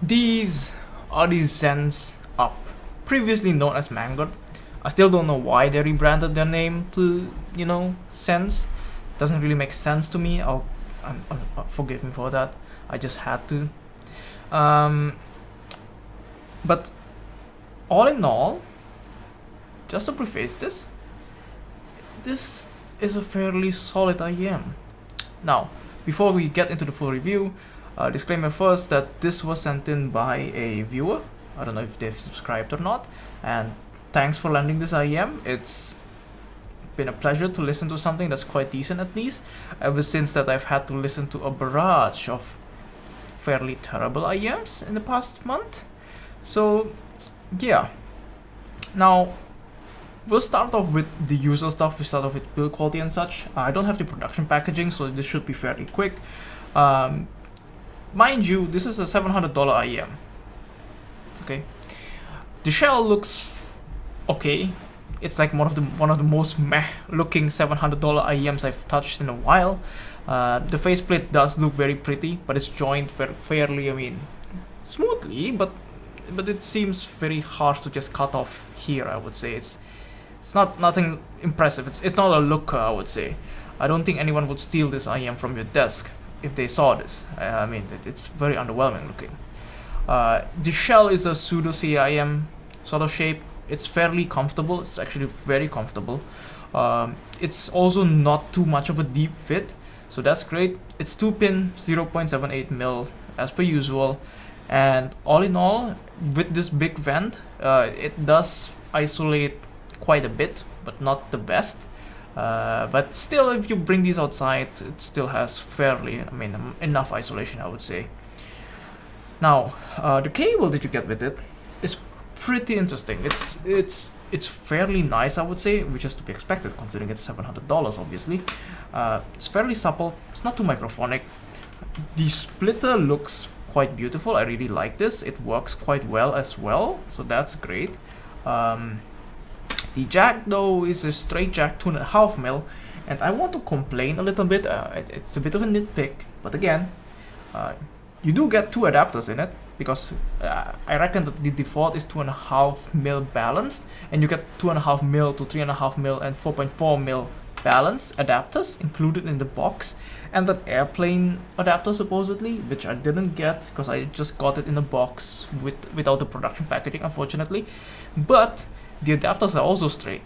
These are the Xenns Up, previously known as Mango. I still don't know why they rebranded their name to, Xenns. Doesn't really make sense to me. Forgive me for that. I just had to. But all in all, just to preface this, this is a fairly solid IEM. Now, before we get into the full review, disclaimer first that this was sent in by a viewer. I don't know if they've subscribed or not, and thanks for lending this IEM. It's been a pleasure to listen to something that's quite decent, at least. Ever since that, I've had to listen to a barrage of fairly terrible IEMs in the past month. So yeah, now we'll start off with the usual stuff. We start off with build quality and such. I don't have the production packaging, so this should be fairly quick. Mind you, this is a $700 IEM. Okay, the shell looks okay. It's like one of the most meh looking $700 IEMs I've touched in a while. The faceplate does look very pretty, but it's joined fairly, smoothly, but it seems very harsh to just cut off here. I would say it's nothing impressive. It's not a looker, I would say. I don't think anyone would steal this IEM from your desk if they saw this. It's very underwhelming looking. The shell is a pseudo CIM sort of shape. It's fairly comfortable. It's actually very comfortable. It's also not too much of a deep fit, so that's great. It's 2-pin 0.78 mil as per usual, and all in all, with this big vent, it does isolate quite a bit, but not the best. But still, if you bring these outside, it still has fairly, enough isolation, I would say. Now, the cable that you get with it is pretty interesting. It's fairly nice, I would say, which is to be expected considering it's $700, obviously. It's fairly supple. It's not too microphonic. The splitter looks quite beautiful. I really like this. It works quite well as well, so that's great. The jack though is a straight jack 2.5 mil, and I want to complain a little bit. It's a bit of a nitpick, but again, you do get two adapters in it, because I reckon that the default is 2.5 mil balanced, and you get 2.5 mil to 3.5 mil and 4.4 mil balanced adapters included in the box, and that airplane adapter supposedly, which I didn't get because I just got it in a box without the production packaging, unfortunately. But the adapters are also straight.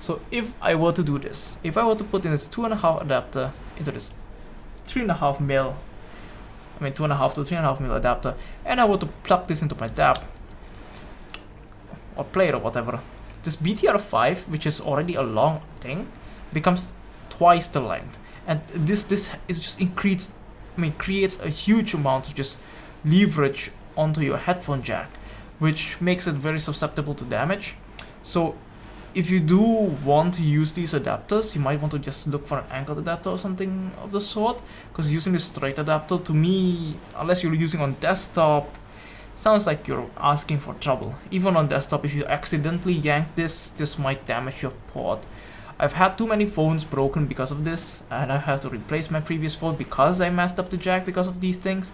So if I were to do this, if I were to put in this 2.5 adapter into this 3.5 mil, 2.5 to 3.5 mil adapter, and I were to plug this into my DAP or plate or whatever, this BTR5, which is already a long thing, becomes twice the length, and this is just creates a huge amount of just leverage onto your headphone jack, which makes it very susceptible to damage. So if you do want to use these adapters, you might want to just look for an angled adapter or something of the sort, because using the straight adapter, to me, unless you're using on desktop, sounds like you're asking for trouble. Even on desktop, if you accidentally yank this might damage your port. I've had too many phones broken because of this, and I had to replace my previous phone because I messed up the jack because of these things.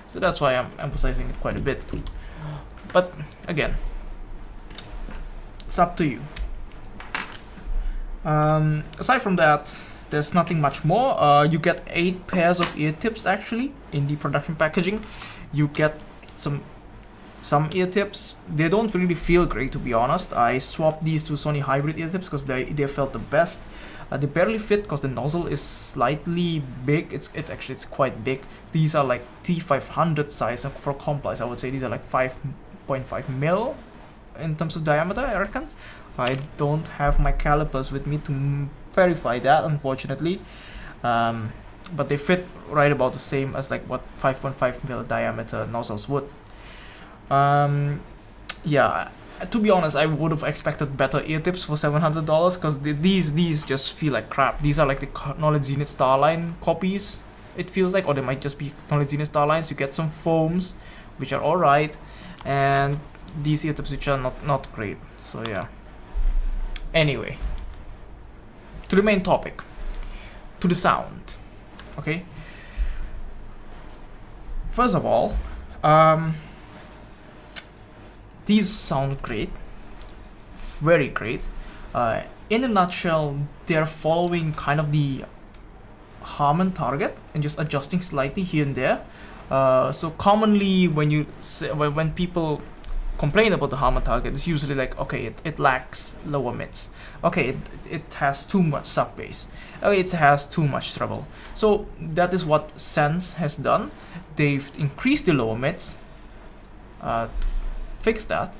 So that's why I'm emphasizing it quite a bit. But again, it's up to you. Aside from that, there's nothing much more. You get 8 pairs of ear tips actually in the production packaging. You get some ear tips. They don't really feel great, to be honest. I swapped these to Sony hybrid ear tips because they felt the best. They barely fit because the nozzle is slightly big. It's quite big. These are like T500 size, and for complies I would say these are like 5.5 mil in terms of diameter, I reckon. I don't have my calipers with me to verify that, unfortunately, but they fit right about the same as like what 5.5 mil diameter nozzles would. Yeah, to be honest, I would have expected better ear tips for $700 because these just feel like crap. These are like the Knowledge Zenith Starline copies, it feels like, or they might just be Knowledge Zenith Starlines. You get some foams, which are alright, and these ear tips which are not great. So yeah. Anyway, to the main topic, to the sound. Okay. First of all, these sound great, very great. In a nutshell, they're following kind of the Harman target and just adjusting slightly here and there. So commonly when you say, when people complain about the Harman target, it's usually like, okay, it lacks lower mids. Okay, it has too much sub bass. Okay, it has too much treble. So that is what Xenns has done. They've increased the lower mids to fix that,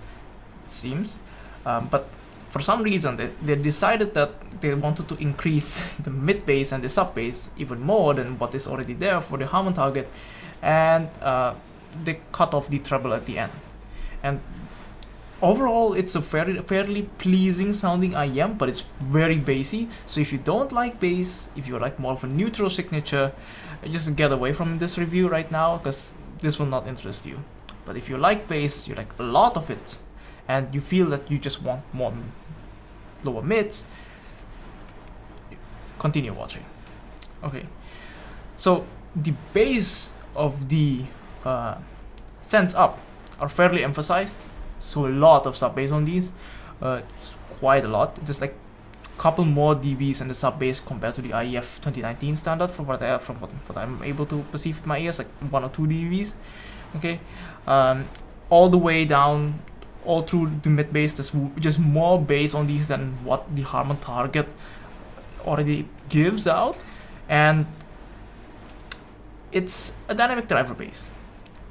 it seems. But for some reason, they decided that they wanted to increase the mid bass and the sub bass even more than what is already there for the Harman target, and they cut off the treble at the end. And overall, it's a fairly pleasing sounding IEM, but it's very bassy. So if you don't like bass, if you like more of a neutral signature, just get away from this review right now, because this will not interest you. But if you like bass, you like a lot of it, and you feel that you just want more lower mids, continue watching. Okay, so the bass of the Xenns up are fairly emphasized, so a lot of sub bass on these, quite a lot. Just like a couple more dBs in the sub bass compared to the IEF 2019 standard, from what I'm able to perceive with my ears, like 1 or 2 dBs. Okay, all the way down, all through the mid bass. There's just more bass on these than what the Harman target already gives out, and it's a dynamic driver bass,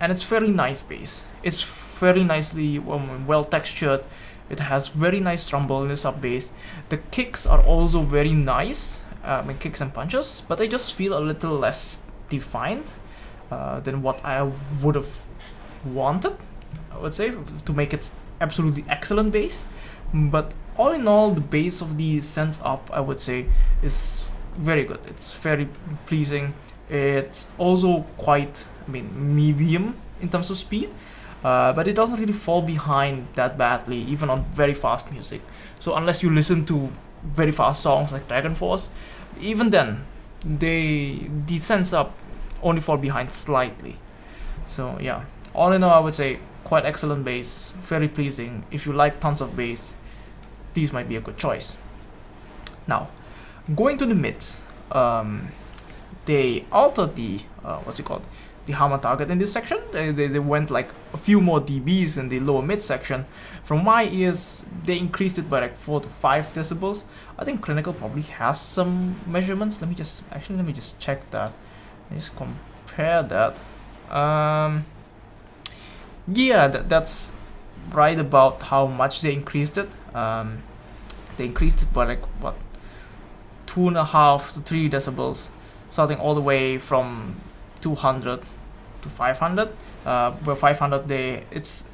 and it's very nice bass. It's very nicely well textured. It has very nice rumble in the sub bass. The kicks are also very nice, kicks and punches, but they just feel a little less defined than what I would have wanted, I would say, to make it absolutely excellent bass. But all in all, the bass of the Xenns up, I would say, is very good. It's very pleasing. It's also quite, medium in terms of speed, but it doesn't really fall behind that badly, even on very fast music. So unless you listen to very fast songs like Dragon Force, even then, the Xenns up only fall behind slightly. So yeah, all in all, I would say quite excellent bass, very pleasing. If you like tons of bass, these might be a good choice. Now, going to the mids, they altered the the Harman target in this section. They went like a few more dBs in the lower mid section. From my ears, they increased it by like 4 to 5 decibels. I think Clinical probably has some measurements. Let me just check that. Just compare that. Yeah, that's right about how much they increased it. They increased it by like what, 2.5 to 3 decibels, starting all the way from 200 to 500. Where 500 it's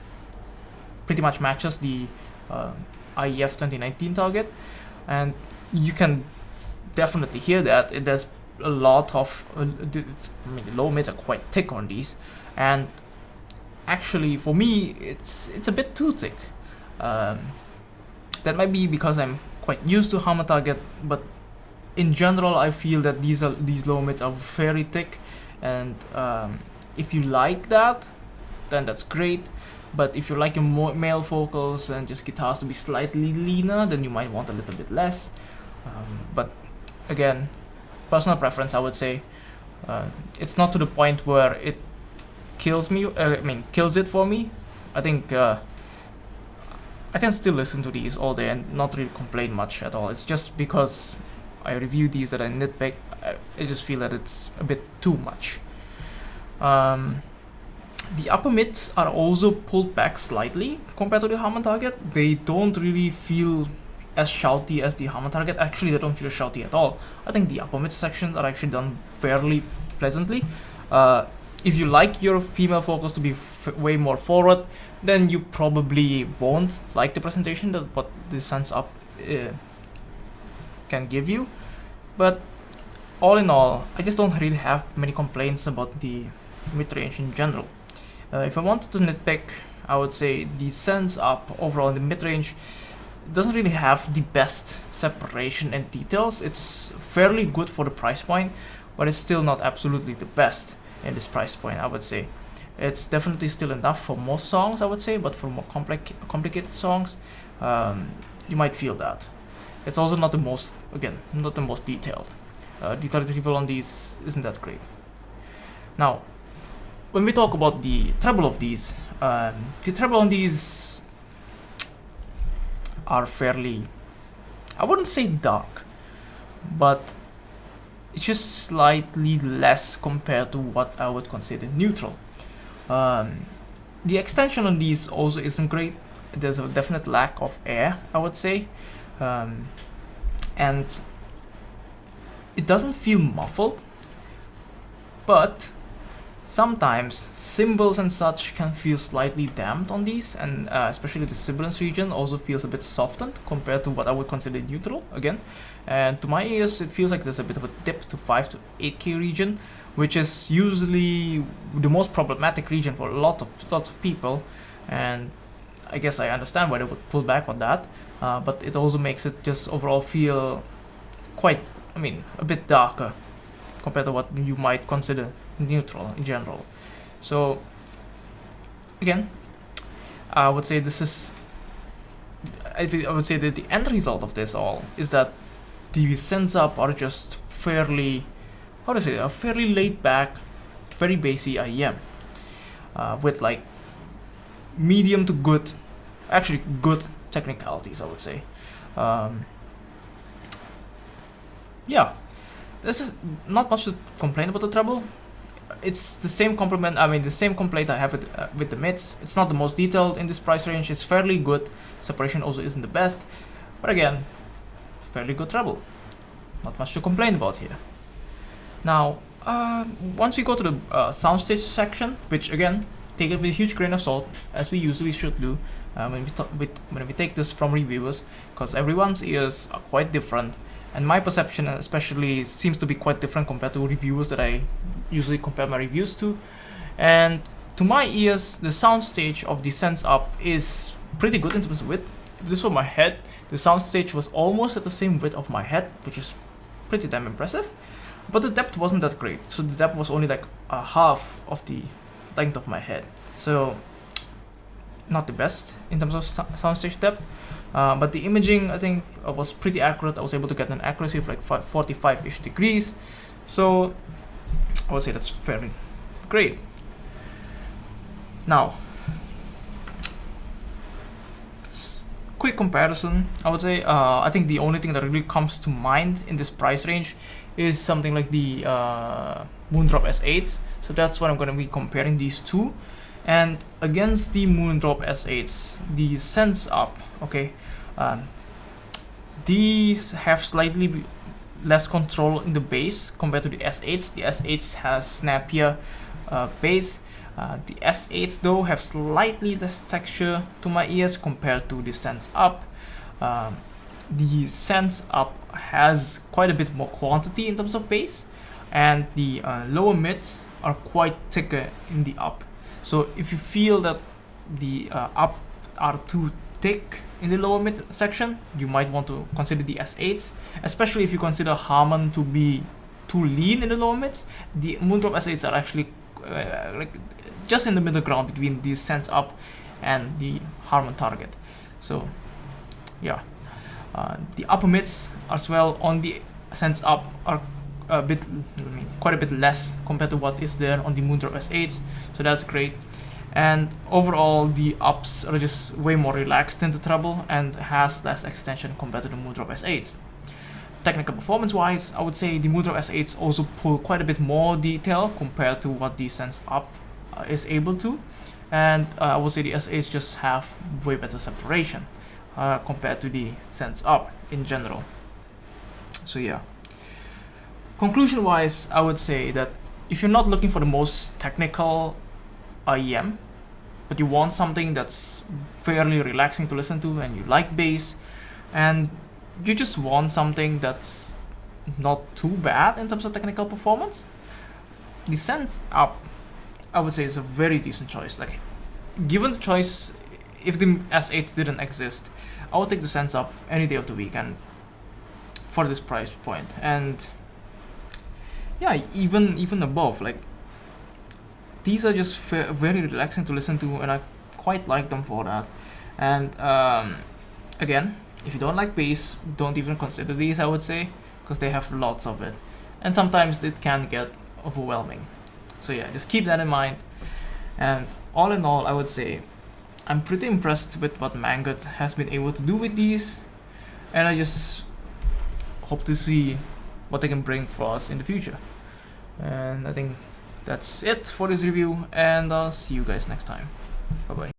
pretty much matches the IEF 2019 target, and you can definitely hear that there's a lot of the low mids are quite thick on these, and actually for me it's a bit too thick. That might be because I'm quite used to Harman target, but in general I feel that these low mids are very thick, and if you like that, then that's great. But if you like your more male vocals and just guitars to be slightly leaner, then you might want a little bit less. But again, personal preference, I would say. It's not to the point where it kills me. Kills it for me. I think I can still listen to these all day and not really complain much at all. It's just because I review these that I nitpick. I just feel that it's a bit too much. The upper mids are also pulled back slightly compared to the Harman target. They don't really feel as shouty as the Harman target. Actually, they don't feel shouty at all. I think the upper mid sections are actually done fairly pleasantly. If you like your female vocals to be way more forward, then you probably won't like the presentation that what the Xenns up can give you. But all in all, I just don't really have many complaints about the mid-range in general. If I wanted to nitpick, I would say the Xenns up overall in the mid-range doesn't really have the best separation and details. It's fairly good for the price point, but it's still not absolutely the best in this price point, I would say. It's definitely still enough for most songs, I would say, but for more complicated songs, you might feel that. It's also not the most, again, not the most detailed. Detailed reveal on these isn't that great. Now, when we talk about the treble of these, the treble on these are fairly, I wouldn't say dark, but it's just slightly less compared to what I would consider neutral. The extension on these also isn't great. There's a definite lack of air, I would say, and it doesn't feel muffled, but sometimes cymbals and such can feel slightly damped on these, and especially the sibilance region also feels a bit softened compared to what I would consider neutral again. And to my ears, it feels like there's a bit of a dip to 5 to 8K region, which is usually the most problematic region for lots of people. And I guess I understand why they would pull back on that, but it also makes it just overall feel quite, I mean, a bit darker compared to what you might consider neutral in general. So again, I would say this is, I would say that the end result of this all is that the synths up are just fairly, how to say, a fairly laid back, very bassy IEM, with like medium to good, actually good technicalities, I would say. Yeah, this is not much to complain about the treble. It's the same compliment, I mean the same complaint I have with the mids. It's not the most detailed in this price range. It's fairly good. Separation also isn't the best, but again, fairly good treble. Not much to complain about here. Now, once we go to the soundstage section, which again, take it with a huge grain of salt, as we usually should do when we take this from reviewers, because everyone's ears are quite different, and my perception especially seems to be quite different compared to reviewers that I usually compare my reviews to. And to my ears, the soundstage of the Xenns Up is pretty good in terms of width. If this were my head, the soundstage was almost at the same width of my head, which is pretty damn impressive. But the depth wasn't that great, so the depth was only like a half of the length of my head. So not the best in terms of soundstage depth, but the imaging I think was pretty accurate. I was able to get an accuracy of like 45-ish degrees, so I would say that's fairly great. Now, quick comparison, I would say, I think the only thing that really comes to mind in this price range is something like the Moondrop S8s. So that's what I'm going to be comparing these two. And against the Moondrop S8s, the Xenns Up, okay, these have slightly less control in the bass compared to the S8s. The S8s has snappier bass. The S8s though have slightly less texture to my ears compared to the Xenns Up. The Xenns Up has quite a bit more quantity in terms of bass, and the lower mids are quite thicker in the Up. So if you feel that the Up are too thick in the lower mid section, you might want to consider the S8s, especially if you consider Harman to be too lean in the lower mids. The Moondrop S8s are actually like just in the middle ground between the Xenns Up and the Harman target. So yeah, the upper mids as well on the Xenns Up are a bit, quite a bit less compared to what is there on the Moondrop S8s, so that's great. And overall, the ups are just way more relaxed in the treble and has less extension compared to the Moondrop S8s. Technical performance wise, I would say the Moondrop S8s also pull quite a bit more detail compared to what the Xenns Up is able to, and I would say the S8s just have way better separation compared to the Xenns Up in general. So yeah. Conclusion wise, I would say that if you're not looking for the most technical IEM, but you want something that's fairly relaxing to listen to, and you like bass, and you just want something that's not too bad in terms of technical performance, the Xenns Up, I would say, is a very decent choice. Like, given the choice, if the S8s didn't exist, I would take the Xenns Up any day of the week, and for this price point. And yeah, even above, like, these are just very relaxing to listen to, and I quite like them for that. And again, if you don't like bass, don't even consider these, I would say, because they have lots of it, and sometimes it can get overwhelming. So yeah, just keep that in mind. And all in all, I would say I'm pretty impressed with what Mangot has been able to do with these, and I just hope to see what they can bring for us in the future. And I think that's it for this review, and I'll see you guys next time. Bye bye.